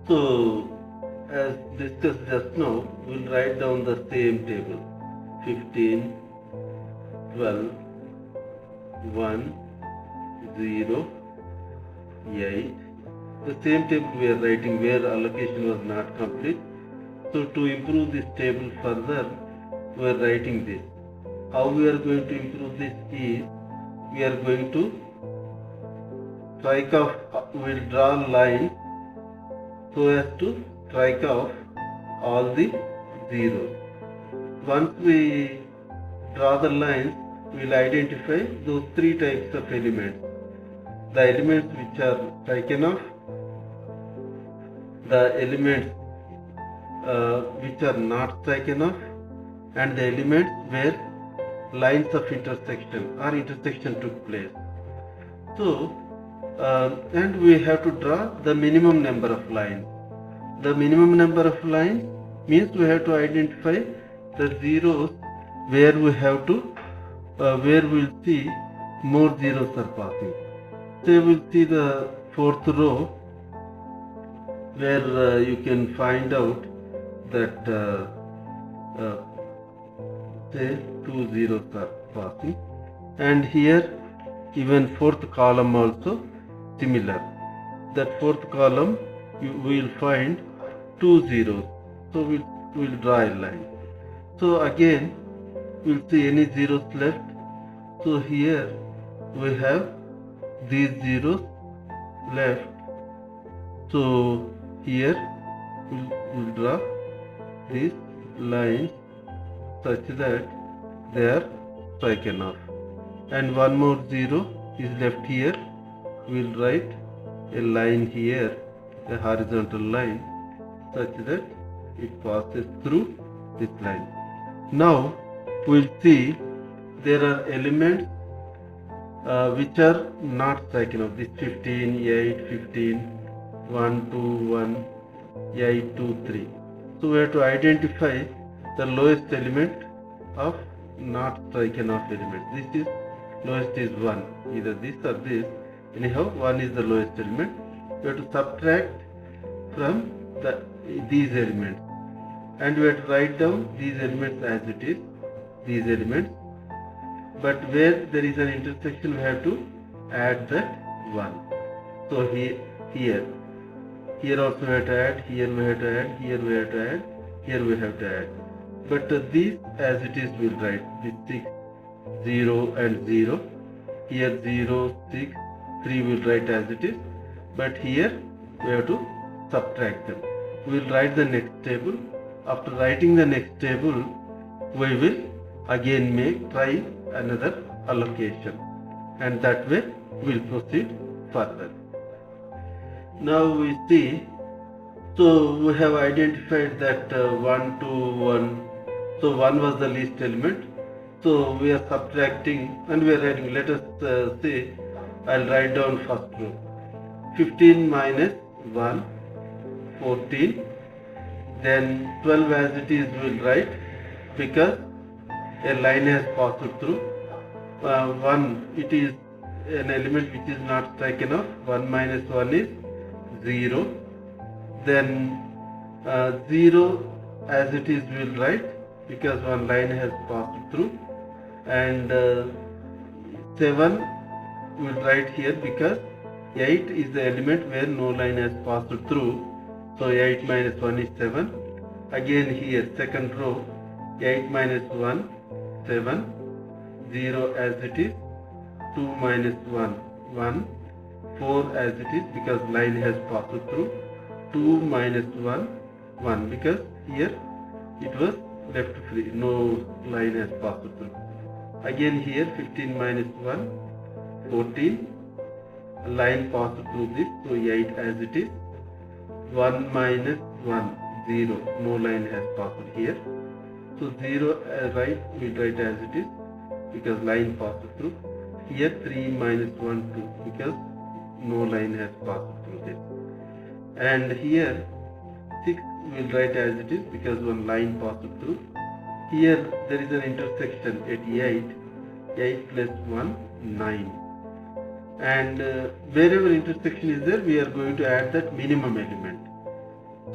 So, as discussed just now, we'll write down the same table: 15, 12, 1, 0, 8. The same table we are writing where allocation was not complete. So, to improve this table further, we are writing this. How we are going to improve this is, we are going to strike off, we will draw line so as to strike off all the zeros. Once we draw the lines, we will identify those three types of elements: the elements which are striken off, the elements which are not striken off, and the elements where lines of intersection or intersection took place. So, and we have to draw the minimum number of lines. The minimum number of lines means we have to identify the zeros where we have to, where we will see more zeros are passing. So we will see the fourth row where you can find out that say 2 zeros are passing, and here even fourth column also similar. That fourth column you will find 2 zeros, so we will draw a line. So again we will see any zeros left. So here we have these zeros left. So here we will draw these lines such that they are striken off, and one more zero is left here. We will write a line here, a horizontal line, such that it passes through this line. Now we will see there are elements which are not striken off. This 15, 8, 15, 1, 2, 1, 8, 2, 3. So we have to identify the lowest element of not striken off elements. This is lowest is 1, either this or this. Anyhow, 1 is the lowest element. We have to subtract from these elements, and we have to write down these elements as it is, these elements. But where there is an intersection, we have to add that 1. So here also we have to add, here we have to add, here we have to add, here we have to add. But these as it is we will write this 6, 0 and 0. Here 0, 6, 3 we will write as it is. But here we have to subtract them. We will write the next table. After writing the next table, we will again try another allocation, and that way we will proceed further. Now we see, so we have identified that 1, 2, 1. So 1 was the least element. So we are subtracting and we are writing. Let us say, I'll write down first row. 15 minus 1, 14. Then 12 as it is we will write, because a line has passed through. 1, it is an element which is not striken off. 1 minus 1 is 0. Then 0 as it is we will write, because one line has passed through. And 7 we will write here, because 8 is the element where no line has passed through. So 8 minus 1 is 7. Again here second row, 8 minus 1, 7. 0 as it is. 2 minus 1, 1. 4 as it is, because line has passed through. 2 minus 1, 1, because here it was left free, no line has passed through. Again here 15 minus 1, 14. Line passed through this, so 8 as it is. 1 minus 1, 0, no line has passed here. So 0 we write as it is, because line passed through. Here 3 minus 1, 2, because no line has passed through this. And here 6 we will write as it is, because one line passed through. Here there is an intersection at 8. 8 plus 1, 9. and wherever intersection is there, we are going to add that minimum element.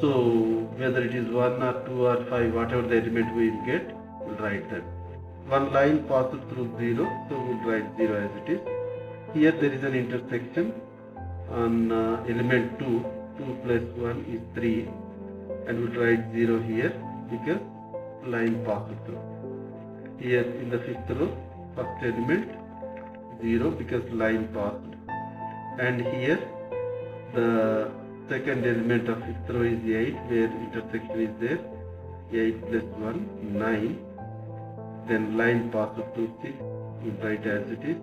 So whether it is 1 or 2 or 5, whatever the element we will get, we'll write that. One line passes through 0, so we'll write 0 as it is. Here there is an intersection on element 2. 2 plus 1 is 3, and we'll write 0 here because line passes through. Here in the fifth row, first element 0 because line passed, and here the second element of fifth row is 8 where intersection is there. 8 plus 1 9, then line passes through 6, we write as it is.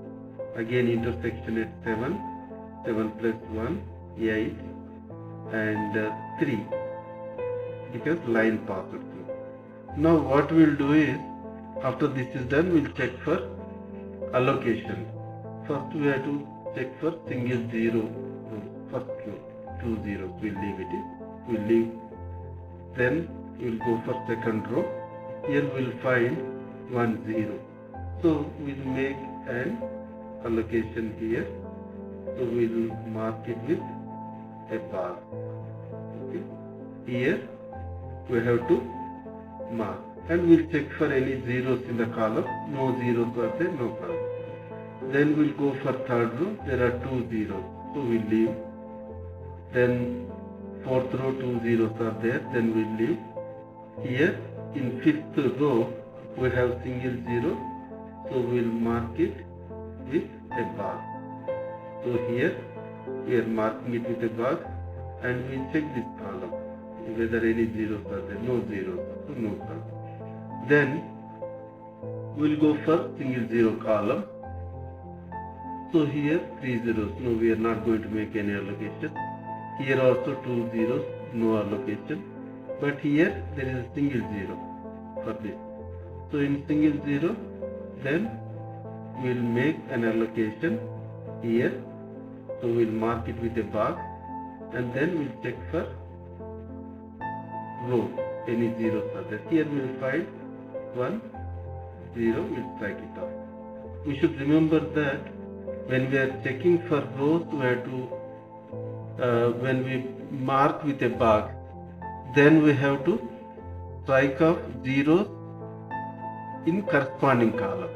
Again intersection at 7, 7 plus 1 8, and 3 because line passed through. Now what we will do is, after this is done, we will check for allocation. First we have to check for single 0. First 2 zeros we will leave it. We will leave. Then we will go for second row. Here we will find 1 0. So we will make an allocation here. So we will mark it with a bar. Okay. Here we have to mark, and we will check for any zeros in the column. No zeros are there, no problem. Then we will go for third row. There are 2 zeros, so we will leave. Then fourth row 2 zeros are there, then we will leave. Here in fifth row we have single 0, so we will mark it with a bar. So here we are marking it with a bar, and we check this column whether any zeros are there. No zeros, so no problem. Then we will go for single 0 column. So here 3 zeros, no, we are not going to make any allocation. Here also 2 zeros, no allocation. But here there is a single 0 for this. So in single 0, then we will make an allocation here. So we will mark it with a box, and then we will check for row, any zeros are there. Here we will find 1 0, we will strike it off. We should remember that when we are checking for rows, we have to, when we mark with a box, then we have to strike off zeros in corresponding column.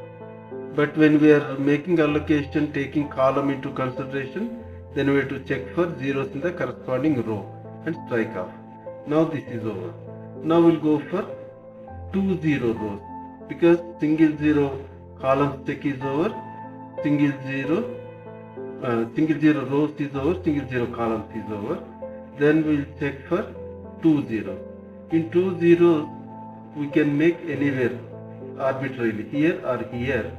But when we are making allocation, taking column into consideration, then we have to check for zeros in the corresponding row and strike off. Now this is over. Now we will go for 2 0 rows, because single 0 column check is over, single 0 rows is over, single 0 columns is over. Then we will check for 2 zeros. In 2 zeros we can make anywhere arbitrarily, here or here.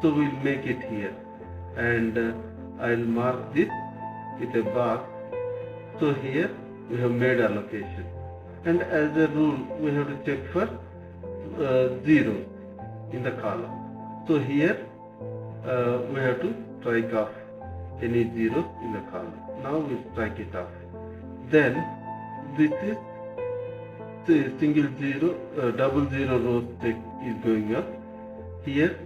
So we will make it here, and I will mark this with a box. So here we have made allocation, and as a rule we have to check for zeros in the column. So here we have to strike off any zeros in the column. Now we strike it off. Then this is the single 0, double 0 rows check is going up. Here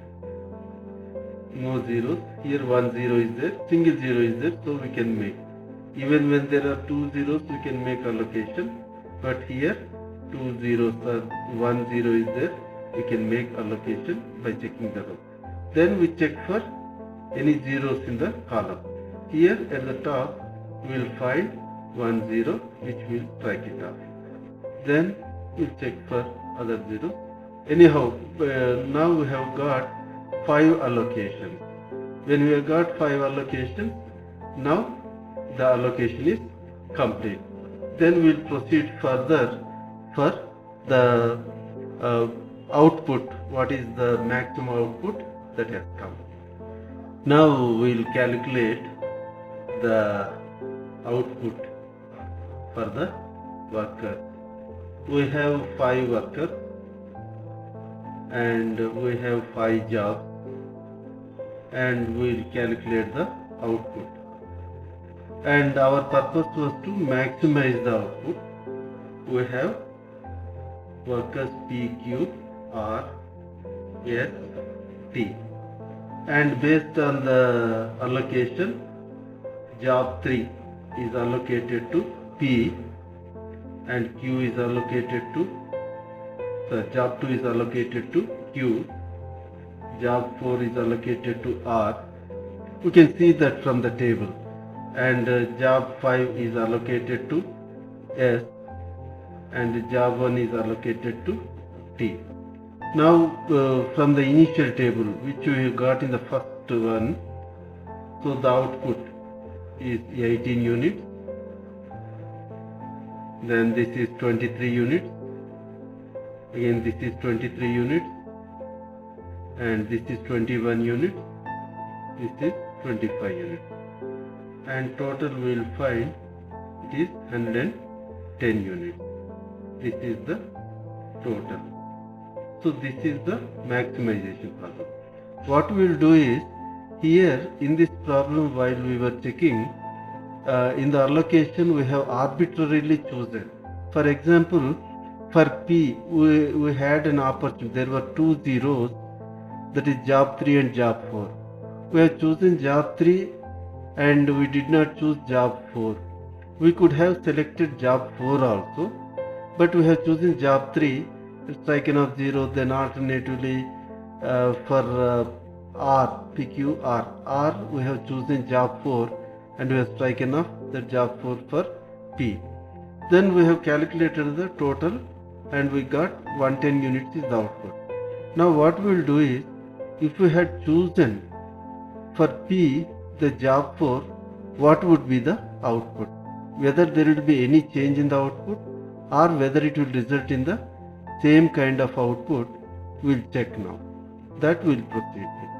no zeros, here 1 0 is there, single 0 is there, so we can make. Even when there are 2 zeros, we can make allocation, but here 2 zeros are 1 0 is there, we can make allocation by checking the row. Then we check for any zeros in the column. Here at the top we will find 1 0, which will strike it off. Then we will check for other zeros. Anyhow, now we have got 5 allocations. When we have got 5 allocations, now the allocation is complete. Then we will proceed further for the output. What is the maximum output that has come? Now we will calculate the output for the worker. We have 5 workers and we have 5 jobs, and we will calculate the output. And our purpose was to maximize the output. We have workers P, Q, R, S, T. and based on the allocation, job 3 is allocated to P and Q is allocated to, job 2 is allocated to Q, job 4 is allocated to R. You can see that from the table. And job 5 is allocated to S and job 1 is allocated to T. Now from the initial table which we got in the first one, so the output is 18 units, then this is 23 units, again this is 23 units, and this is 21 units, this is 25 units, and total we will find it is 110 units. This is the total. So this is the maximization problem. What we will do is, here in this problem while we were checking, in the allocation we have arbitrarily chosen. For example, for P we had an opportunity, there were two zeros, that is job 3 and job 4. We have chosen job 3 and we did not choose job 4. We could have selected job 4 also, but we have chosen job 3, striken off 0, then alternatively for R, PQ, R we have chosen job 4 and we have striken off the job 4 for P. Then we have calculated the total and we got 110 units is the output. Now what we will do is, if we had chosen for P the job 4, what would be the output? Whether there will be any change in the output or whether it will result in the same kind of output, we will check now. That we will proceed with.